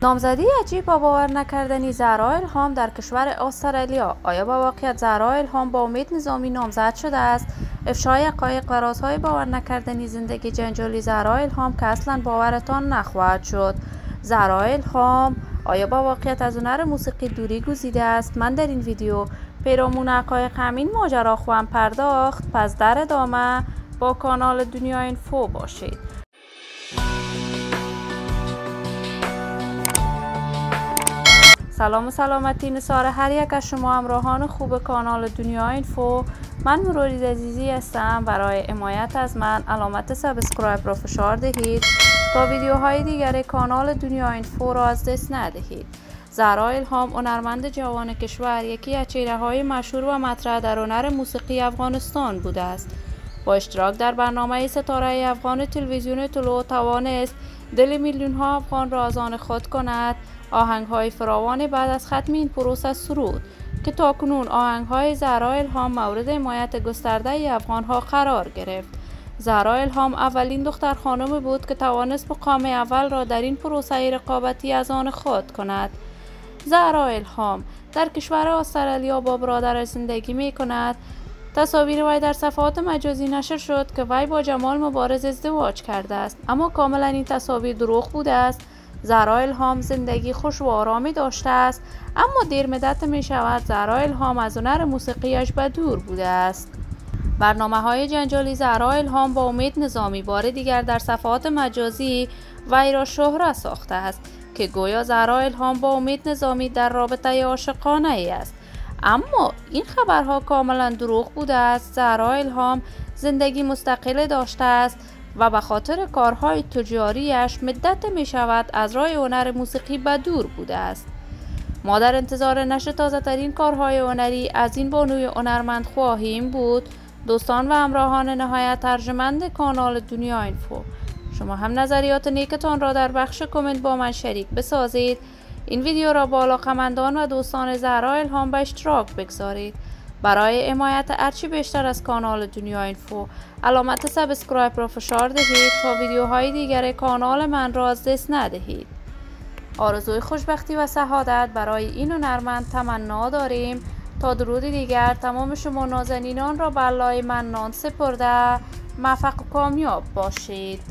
نامزدی عجیب و باور نکردنی زهرا الهام در کشور استرالیا. آیا با واقعیت زهرا الهام با امید نظامی نامزد شده است؟ افشای حقایق و رازهای باور نکردنی زندگی جنجالی زهرا الهام که اصلا باورتان نخواهد شد. زهرا الهام آیا با واقعیت از هنر موسیقی دوری گزیده است؟ من در این ویدیو پیرامون حقایق همین ماجرا خواهم پرداخت. پس در ادامه با کانال دنیا اینفو باشید. سلام و سلامتی نثار هر یک از شما همراهان خوب کانال دنیا اینفو. من مرورید عزیزی هستم. برای حمایت از من علامت سابسکرایب را فشار دهید تا ویدیوهای دیگر کانال دنیا اینفو را از دست ندهید. زهرا الهام هنرمند جوان کشور یکی از چهره‌های مشهور و مطرح در هنر موسیقی افغانستان بوده است. با اشتراک در برنامه ستاره افغان تلویزیون طلوع توانست دل میلیون‌ها افغان را از آن خود کند. آهنگ‌های فراوان بعد از ختم این پروسه سرود که تاکنون آهنگ‌های زهرا الهام مورد حمایت گسترده افغان‌ها قرار گرفت. زهرا الهام اولین دختر خانم بود که توانست مقام اول را در این پروسه رقابتی از آن خود کند. زهرا الهام در کشور استرالیا با برادرش زندگی می کند. تصاویر وی در صفحات مجازی نشر شد که وی با جمال مبارز ازدواج کرده است، اما کاملا این تصاویر دروغ بوده است. زهرا الهام زندگی خوش و آرامی داشته است، اما دیر مدت می شود زهرا الهام از هنر موسیقیش به دور بوده است. برنامه‌های جنجالی زهرا الهام با امید نظامی بار دیگر در صفحات مجازی وی را شهرت ساخته است که گویا زهرا الهام با امید نظامی در رابطه عاشقانه ای است، اما این خبرها کاملا دروغ بوده است. زهرا الهام زندگی مستقل داشته است و به خاطر کارهای تجاریش مدت می شود از راه هنر موسیقی به دور بوده است. ما در انتظار نشر تازه ترین کارهای هنری از این بانوی هنرمند خواهیم بود. دوستان و همراهان نهایت ارجمند کانال دنیا اینفو، شما هم نظریات نیکتان را در بخش کامنت با من شریک بسازید. این ویدیو را با علاقه‌مندان و دوستان زهرا الهام به اشتراک بگذارید. برای حمایت هرچی بیشتر از کانال دنیا اینفو علامت سابسکرایب را فشار دهید تا ویدیوهای دیگر کانال من را از دست ندهید. آرزوی خوشبختی و سعادت برای این هنرمند تمنا داریم. تا درود دیگر تمام شما نازنینان را به الله منان سپرده موفق و کامیاب باشید.